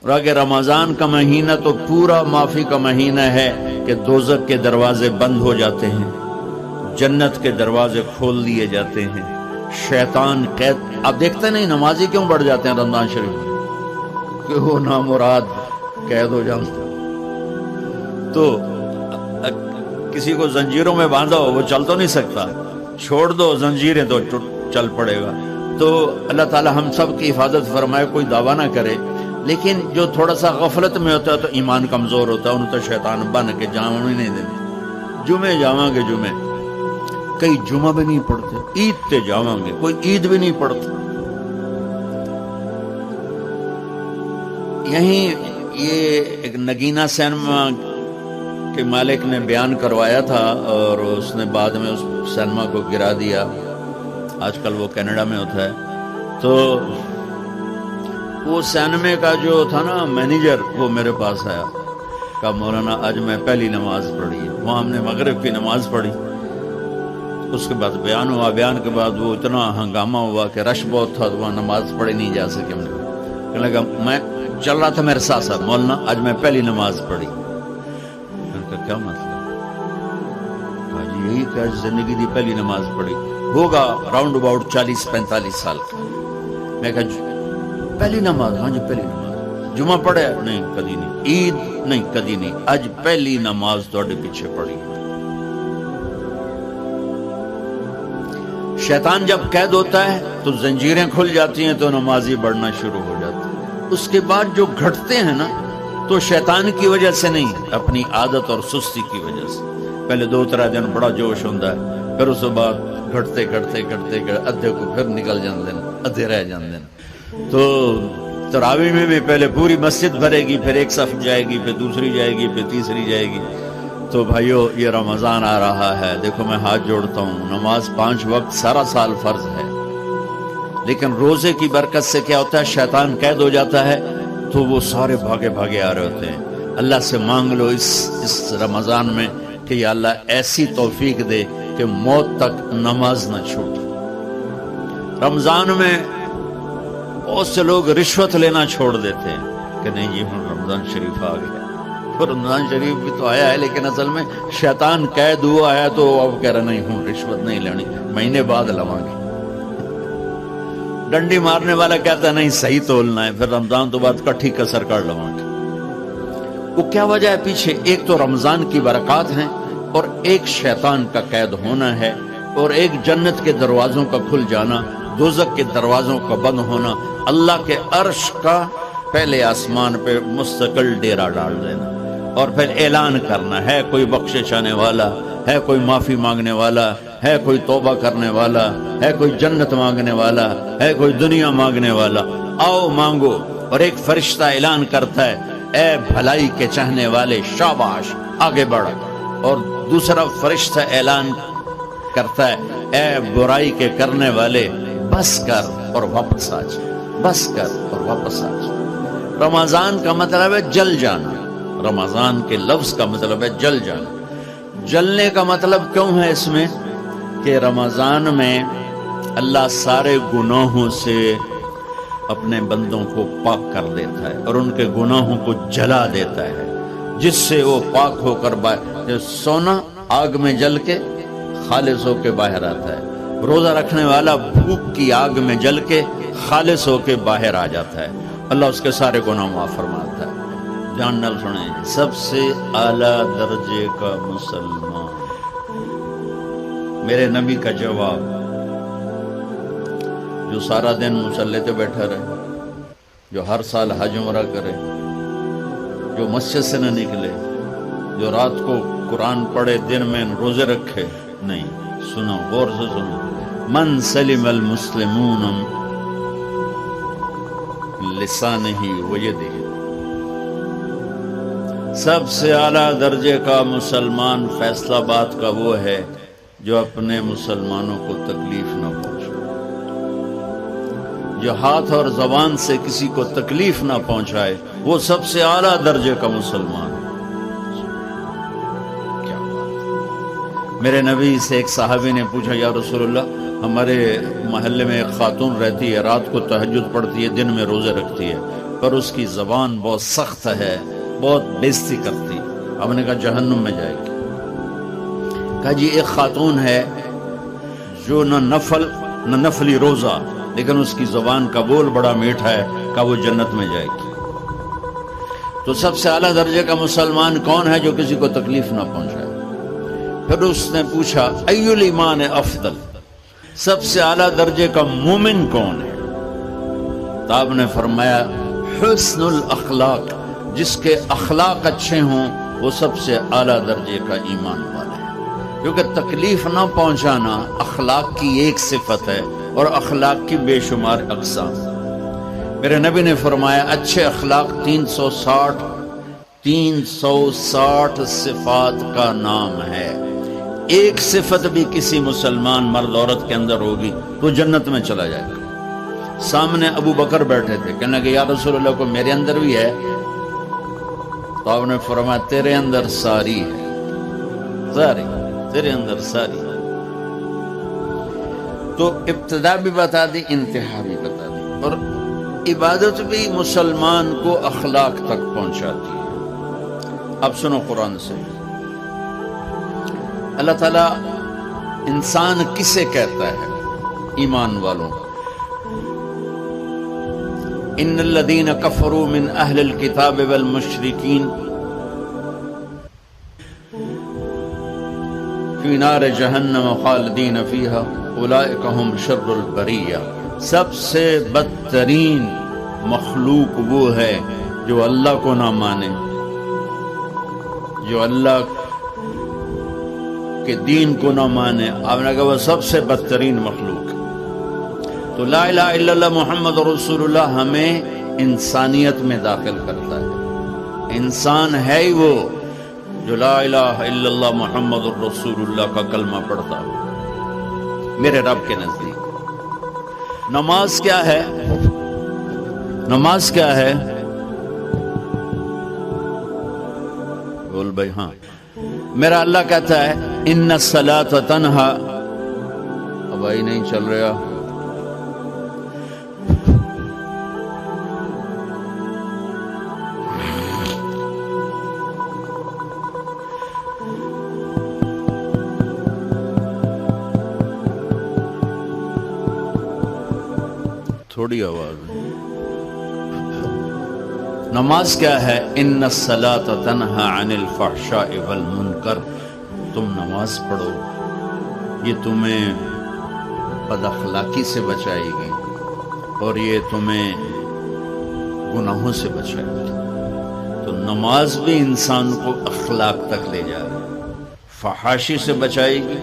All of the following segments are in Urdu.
اور اگر رمضان کا مہینہ تو پورا معافی کا مہینہ ہے کہ دوزخ کے دروازے بند ہو جاتے ہیں، جنت کے دروازے کھول دیے جاتے ہیں، شیطان قید. اب دیکھتے نہیں نمازی کیوں بڑھ جاتے ہیں رمضان شریف میں؟ کہ وہ نامراد قید ہو جاتا. تو کسی کو زنجیروں میں باندھا ہو وہ چل تو نہیں سکتا، چھوڑ دو زنجیریں تو چل پڑے گا. تو اللہ تعالی ہم سب کی حفاظت فرمائے. کوئی دعویٰ نہ کرے، لیکن جو تھوڑا سا غفلت میں ہوتا ہے تو ایمان کمزور ہوتا ہے، انہوں تو شیطان بن کے جامع نہیں دیتے. جمعے جاواں گے جمعے، کئی جمعہ بھی نہیں پڑھتے، عید تے جاواں گے کوئی عید بھی نہیں پڑھتا. یہیں یہ ایک نگینہ سینما کے مالک نے بیان کروایا تھا اور اس نے بعد میں اس سینما کو گرا دیا. آج کل وہ کینیڈا میں ہوتا ہے. تو وہ سینمے کا جو تھا نا مینیجر، وہ میرے پاس آیا، کہا مولانا آج میں پہلی نماز پڑھی ہے. وہاں ہم نے مغرب کی نماز پڑھی. اس کے بعد بیان ہوا. بیان کے بعد وہ اتنا ہنگامہ ہوا کہ رش بہت تھا، تو وہاں نماز پڑھی نہیں جا سکے. ہم نے کہنے لگا میں چل رہا تھا میرے ساتھ ساتھ، مولانا آج میں پہلی نماز پڑھی. میں نے کہا کیا مطلب؟ کہا جی یہی کہ آج زندگی دی پہلی نماز پڑھی. ہوگا راؤنڈ اباؤٹ 40-45 سال کا. میں کہا پہلی نماز؟ ہاں جی پہلی نماز. جمعہ پڑھے؟ نہیں کدی نہیں. عید؟ نہیں کدی نہیں. آج پہلی نماز تھوڑے پیچھے پڑھی. شیطان جب قید ہوتا ہے تو زنجیریں کھل جاتی ہیں تو نمازی بڑھنا شروع ہو جاتا ہے. اس کے بعد جو گھٹتے ہیں نا تو شیطان کی وجہ سے نہیں، اپنی عادت اور سستی کی وجہ سے. پہلے 2-3 دن بڑا جوش ہوتا ہے، پھر اس کے بعد گھٹتے ادھے کو پھر نکل جاندے ہیں، ادھے رہ جاندے ہیں. تو تراویح میں بھی پہلے پوری مسجد بھرے گی، پھر ایک صف جائے گی، پھر دوسری جائے گی، پھر تیسری جائے گی. تو بھائیو یہ رمضان آ رہا ہے. دیکھو میں ہاتھ جوڑتا ہوں، نماز 5 وقت سارا سال فرض ہے، لیکن روزے کی برکت سے کیا ہوتا ہے؟ شیطان قید ہو جاتا ہے تو وہ سارے بھاگے آ رہے ہوتے ہیں. اللہ سے مانگ لو اس رمضان میں کہ یا اللہ ایسی توفیق دے کہ موت تک نماز نہ چھوٹے. رمضان میں بہت سے لوگ رشوت لینا چھوڑ دیتے ہیں کہ نہیں جی رمضان شریف آ گیا. رمضان شریف بھی تو آیا ہے، لیکن اصل میں شیطان قید ہوا ہے تو اب کہہ رہا نہیں ہوں رشوت نہیں لینی، مہینے بعد لواں گے. ڈنڈی مارنے والا کہتا ہے نہیں صحیح تولنا ہے، پھر رمضان تو بعد کٹھی کسر کر لواں گے. وہ کیا وجہ ہے پیچھے؟ ایک تو رمضان کی برکات ہیں، اور ایک شیطان کا قید ہونا ہے، اور ایک جنت کے دروازوں کا کھل جانا، دوزخ کے دروازوں کا بند ہونا، اللہ کے عرش کا پہلے آسمان پہ مستقل ڈیرا ڈال دینا، اور پھر اعلان کرنا ہے کوئی بخشش آنے والا ہے، کوئی معافی مانگنے والا ہے، کوئی توبہ کرنے والا ہے، کوئی جنت مانگنے والا ہے، کوئی دنیا مانگنے والا، آؤ مانگو. اور ایک فرشتہ اعلان کرتا ہے اے بھلائی کے چاہنے والے شاباش آگے بڑھ. اور دوسرا فرشتہ اعلان کرتا ہے اے برائی کے کرنے والے بس کر اور واپس آ جا، بس کر اور واپس آ جا. رمضان کا مطلب ہے جل جانا. رمضان کے لفظ کا مطلب ہے جل جانا. جلنے کا مطلب کیوں ہے اس میں؟ کہ رمضان میں اللہ سارے گناہوں سے اپنے بندوں کو پاک کر دیتا ہے اور ان کے گناہوں کو جلا دیتا ہے، جس سے وہ پاک ہو کر سونا آگ میں جل کے خالص ہو کے باہر آتا ہے. روزہ رکھنے والا بھوک کی آگ میں جل کے خالص ہو کے باہر آ جاتا ہے. اللہ اس کے سارے گناہ معاف فرماتا ہے. جان نال سنیں، سب سے اعلیٰ درجے کا مسلمان. میرے نبی کا جواب، جو سارا دن مصلی پہ بیٹھا رہے، جو ہر سال حج عمرہ کرے، جو مسجد سے نہ نکلے، جو رات کو قرآن پڑھے، دن میں روزے رکھے. نہیں، سنو غور سے سنو. من سلم المسلمون لسانہ ویدہ، سب سے اعلیٰ درجے کا مسلمان فیصلہ بات کا وہ ہے جو اپنے مسلمانوں کو تکلیف نہ پہنچائے، جو ہاتھ اور زبان سے کسی کو تکلیف نہ پہنچائے، وہ سب سے اعلیٰ درجے کا مسلمان. کیا بات. میرے نبی سے ایک صحابی نے پوچھا یا رسول اللہ، ہمارے محلے میں ایک خاتون رہتی ہے، رات کو تہجد پڑھتی ہے، دن میں روزے رکھتی ہے، پر اس کی زبان بہت سخت ہے، بہت بےزتی کرتی. ہم نے کہا جہنم میں جائے گی. کہا جی ایک خاتون ہے جو نہ نفلی روزہ، لیکن اس کی زبان کا بول بڑا میٹھا ہے، کہا وہ جنت میں جائے گی. تو سب سے اعلیٰ درجے کا مسلمان کون ہے جو کسی کو تکلیف نہ پہنچائے؟ پھر اس نے پوچھا ای الایمان افضل، سب سے اعلیٰ درجے کا مومن کون ہے؟ تو آپ نے فرمایا حسن الاخلاق، جس کے اخلاق اچھے ہوں وہ سب سے اعلیٰ درجے کا ایمان والا ہے. کیونکہ تکلیف نہ پہنچانا اخلاق کی ایک صفت ہے، اور اخلاق کی بے شمار اقسام. میرے نبی نے فرمایا اچھے اخلاق 360 صفات کا نام ہے. ایک صفت بھی کسی مسلمان مرد عورت کے اندر ہوگی تو جنت میں چلا جائے گا. سامنے ابو بکر بیٹھے تھے، کہنے کہ یا رسول اللہ کو میرے اندر بھی ہے. تو آپ نے فرمایا تیرے اندر ساری ہے، ساری تیرے اندر ساری. تو ابتدا بھی بتا دی، انتہا بھی بتا دی. اور عبادت بھی مسلمان کو اخلاق تک پہنچاتی ہے. اب سنو قرآن سے، اللہ تعالیٰ انسان کسے کہتا ہے؟ ایمان والوں. ان الذین کفروا من اہل الکتاب والمشرکین فی نار جہنم خالدین فیہا اولئک ہم شر البریہ. سب سے بدترین مخلوق وہ ہے جو اللہ کو نہ مانے، جو اللہ کے دین کو نہ مانے. آپ نے کہا وہ سب سے بدترین مخلوق. تو لا الہ الا اللہ محمد رسول اللہ ہمیں انسانیت میں داخل کرتا ہے. انسان ہے ہی وہ جو لا الہ الا اللہ محمد رسول اللہ کا کلمہ پڑھتا ہو میرے رب کے نزدیک. نماز کیا ہے؟ نماز کیا ہے؟ بول بھائی. ہاں، میرا اللہ کہتا ہے ان الصلاۃ تنہا. اب بھائی نہیں چل رہا. تھوڑی آواز. نماز کیا ہے؟ ان الصلاۃ تنہا عن الفحشاء والمنکر. تم نماز پڑھو، یہ تمہیں بد اخلاقی سے بچائے گی اور یہ تمہیں گناہوں سے بچائے گی. تو نماز بھی انسان کو اخلاق تک لے جائے گی، فحاشی سے بچائے گی،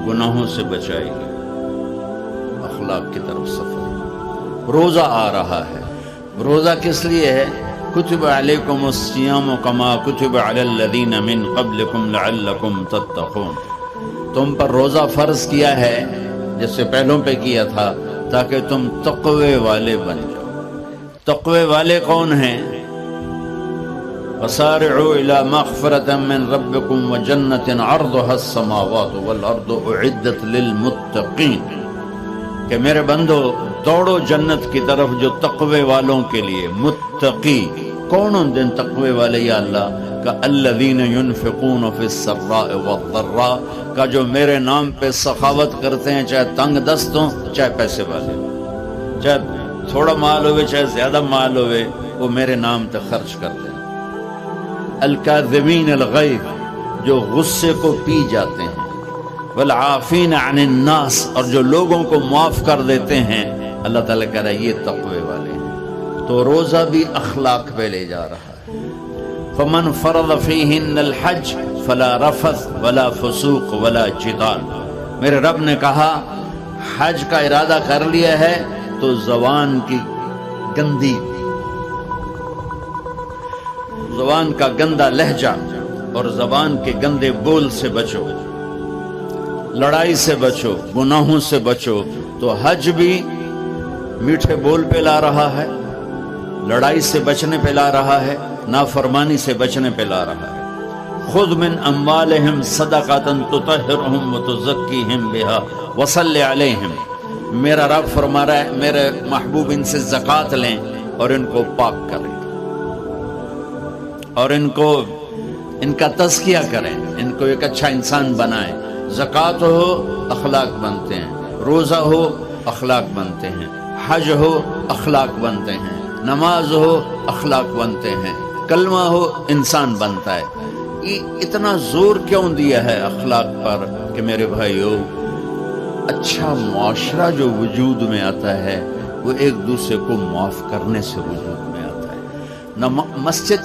گناہوں سے بچائے گی، اخلاق کی طرف سفر. روزہ آ رہا ہے. روزہ کس لیے ہے؟ کتب علیکم الصیام کما کتب علی الذین من قبلکم لعلکم تتقون. تم پر روزہ فرض کیا ہے جس سے پہلوں پہ کیا تھا تاکہ تم تقوی والے بن جاؤ. تقوی والے کون ہیں؟ وسارعوا الی مغفرۃ من ربکم وجنۃ عرضها السماوات والارض اعدت للمتقین. کہ میرے بندو دوڑو جنت کی طرف جو تقوی والوں کے لیے. متقی کون ان دن تقوی والے یا اللہ کا؟ الذین ينفقون فی السراء والضراء کا جو میرے نام پہ سخاوت کرتے ہیں، چاہے تنگ دست ہوں چاہے پیسے والے، چاہے تھوڑا مال ہوئے چاہے زیادہ مال ہوئے، وہ میرے نام پہ خرچ کرتے ہیں. الکاظمین الغیظ جو غصے کو پی جاتے ہیں، والعافین عن الناس اور جو لوگوں کو معاف کر دیتے ہیں. اللہ تعالیٰ کہہ رہا ہے یہ تقوی والے ہیں. تو روزہ بھی اخلاق پہ لے جا رہا ہے. فمن فرض فیہن الحج فلا رفث ولا فسوق ولا جدال. میرے رب نے کہا حج کا ارادہ کر لیا ہے تو زبان کی گندی، زبان کا گندا لہجہ اور زبان کے گندے بول سے بچو، لڑائی سے بچو، گناہوں سے بچو. تو حج بھی میٹھے بول پہ لا رہا ہے، لڑائی سے بچنے پہ لا رہا ہے، نافرمانی سے بچنے پہ لا رہا ہے. خذ من اموالہم صدقۃ تطہرہم وتزکیہم بہا وصلی علیہم. میرا رب فرما رہا ہے میرے محبوب ان سے زکوٰۃ لیں اور ان کو پاک کریں اور ان کا تزکیہ کریں، ان کو ایک اچھا انسان بنائیں۔ زکوٰۃ ہو اخلاق بنتے ہیں، روزہ ہو اخلاق بنتے ہیں، حج ہو اخلاق بنتے ہیں، نماز ہو اخلاق بنتے ہیں، کلمہ ہو انسان بنتا ہے۔ یہ اتنا زور کیوں دیا ہے اخلاق پر کہ میرے بھائیو، اچھا معاشرہ جو وجود میں آتا ہے وہ ایک دوسرے کو معاف کرنے سے وجود میں آتا ہے۔ مسجد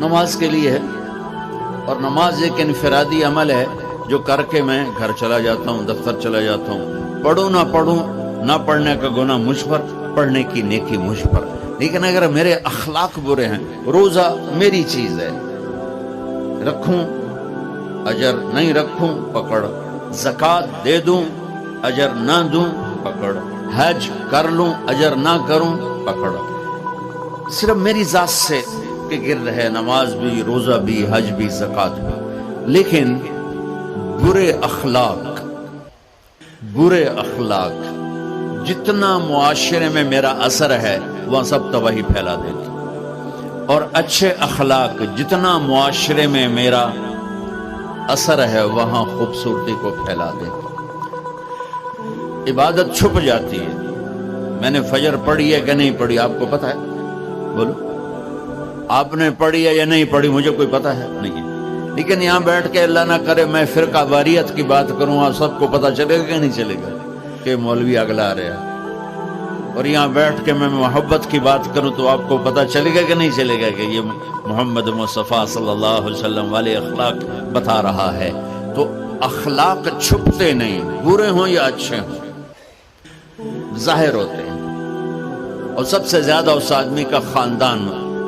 نماز کے لیے ہے، اور نماز ایک انفرادی عمل ہے جو کر کے میں گھر چلا جاتا ہوں، دفتر چلا جاتا ہوں، پڑھوں نہ پڑھنے کا گناہ مجھ پر، پڑھنے کی نیکی مجھ پر۔ لیکن اگر میرے اخلاق برے ہیں، روزہ میری چیز ہے، رکھوں اجر، نہیں رکھوں پکڑ، زکوٰۃ دے دوں اجر نہ دوں پکڑ، حج کر لوں اجر نہ کروں پکڑ۔ صرف میری ذات سے کے گرد ہے نماز بھی، روزہ بھی، حج بھی، زکوٰۃ بھی۔ لیکن برے اخلاق جتنا معاشرے میں میرا اثر ہے وہاں سب تباہی پھیلا دیتی، اور اچھے اخلاق جتنا معاشرے میں میرا اثر ہے وہاں خوبصورتی کو پھیلا دیتی۔ عبادت چھپ جاتی ہے۔ میں نے فجر پڑھی ہے کہ نہیں پڑھی آپ کو پتہ ہے؟ بولو، آپ نے پڑھی ہے یا نہیں پڑھی مجھے کوئی پتہ ہے نہیں ہے۔ لیکن یہاں بیٹھ کے اللہ نہ کرے میں فرقہ واریت کی بات کروں، آپ سب کو پتہ چلے گا کہ نہیں چلے گا کہ مولوی اگلا آ رہا ہے؟ اور یہاں بیٹھ کے میں محبت کی بات کروں تو آپ کو پتہ چلے گا کہ نہیں چلے گا کہ یہ محمد مصطفیٰ صلی اللہ علیہ وسلم والے اخلاق بتا رہا ہے؟ تو اخلاق چھپتے نہیں، برے ہوں یا اچھے ہوں، ظاہر ہوتے ہیں۔ اور سب سے زیادہ اس آدمی کا خاندان،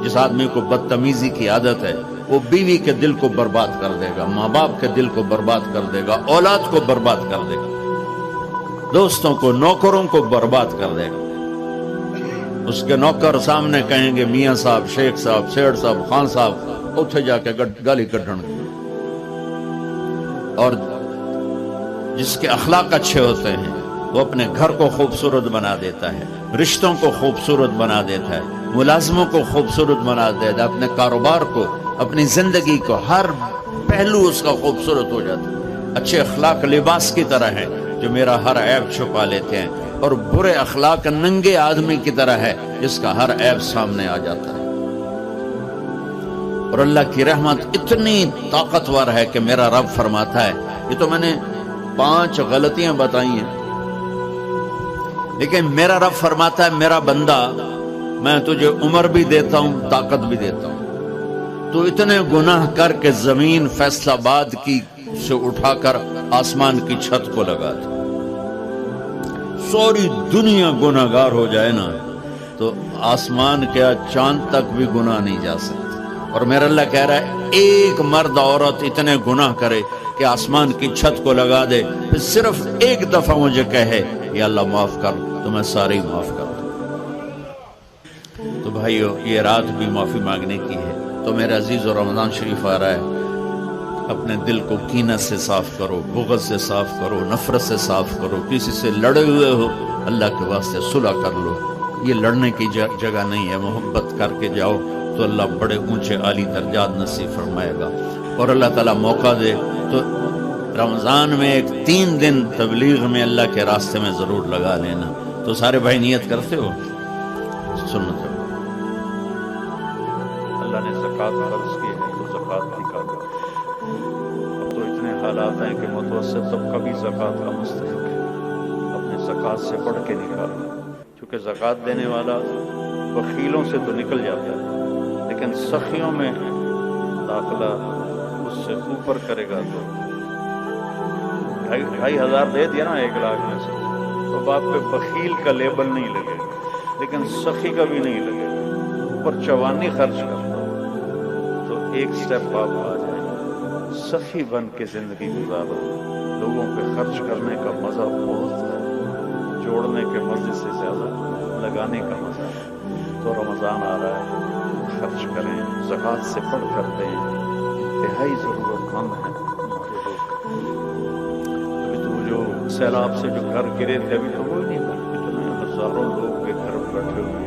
جس آدمی کو بدتمیزی کی عادت ہے، وہ بیوی کے دل کو برباد کر دے گا، ماں باپ کے دل کو برباد کر دے گا، اولاد کو برباد کر دے گا، دوستوں کو، نوکروں کو برباد کر دے گا۔ اس کے نوکر سامنے کہیں گے میاں صاحب، شیخ صاحب، سیٹھ صاحب، خان صاحب، اتھے جا کے گالی کڈن گے۔ اور جس کے اخلاق اچھے ہوتے ہیں وہ اپنے گھر کو خوبصورت بنا دیتا ہے، رشتوں کو خوبصورت بنا دیتا ہے، ملازموں کو خوبصورت بنا دیتا ہے، اپنے کاروبار کو، اپنی زندگی کو، ہر پہلو اس کا خوبصورت ہو جاتا ہے۔ اچھے اخلاق لباس کی طرح ہے جو میرا ہر عیب چھپا لیتے ہیں، اور برے اخلاق ننگے آدمی کی طرح ہے جس کا ہر عیب سامنے آ جاتا ہے۔ اور اللہ کی رحمت اتنی طاقتور ہے کہ میرا رب فرماتا ہے، یہ تو میں نے 5 غلطیاں بتائی ہیں، لیکن میرا رب فرماتا ہے میرا بندہ میں تجھے عمر بھی دیتا ہوں، طاقت بھی دیتا ہوں، تو اتنے گناہ کر کے زمین فیصل آباد کی سے اٹھا کر آسمان کی چھت کو لگا دے، ساری دنیا گناہ گار ہو جائے نا تو آسمان کیا چاند تک بھی گناہ نہیں جا سکتے۔ اور میرا اللہ کہہ رہا ہے ایک مرد عورت اتنے گناہ کرے کہ آسمان کی چھت کو لگا دے، پھر صرف ایک دفعہ مجھے کہے یا اللہ معاف کر، تو میں سارے ہی معاف کر دوں۔ تو بھائیو، یہ رات بھی معافی مانگنے کی ہے۔ تو میرے عزیز، اور رمضان شریف آ رہا ہے، اپنے دل کو کینہ سے صاف کرو، بغض سے صاف کرو، نفرت سے صاف کرو، کسی سے لڑے ہوئے ہو اللہ کے واسطے صلح کر لو۔ یہ لڑنے کی جگہ نہیں ہے، محبت کر کے جاؤ تو اللہ بڑے اونچے عالی درجات نصیب فرمائے گا۔ اور اللہ تعالیٰ موقع دے تو رمضان میں ایک 3 دن تبلیغ میں اللہ کے راستے میں ضرور لگا لینا۔ تو سارے بھائی نیت کرتے ہو؟ سنت ہے، اللہ نے زکوٰۃ فرض کی ہے تو زکوٰۃ بھی کرو۔ اب تو اتنے حالات ہیں کہ متوسط طبقہ بھی زکوٰۃ کا مستحق ہے، اپنے زکوٰۃ سے بڑھ کے نکالو، کیونکہ زکوٰۃ دینے والا بخیلوں سے تو نکل جاتا ہے، لیکن سخیوں میں داخلہ اس سے اوپر کرے گا تو 2,500 دے دیا نا 1 لاکھ میں سے، تو باپ پہ بخیل کا لیبل نہیں لگے گا، لیکن سخی کا بھی نہیں لگے گا۔ اوپر چوانی خرچ کرتا تو ایک سٹیپ آپ آ جائیں، سخی بن کے زندگی گزارو۔ لوگوں پہ خرچ کرنے کا مزہ بہت ہے، جوڑنے کے مزے سے زیادہ لگانے کا مزہ ہے۔ تو رمضان آ رہا ہے، خرچ کریں، زکوٰۃ سے بڑھ کر دیں، انتہائی ضرورت مند ہے۔ ابھی تو جو سیلاب سے جو گھر گرے تھے ابھی تو کوئی نہیں بنے، اتنے ہزاروں لوگ کے گھر بیٹھے ہوئے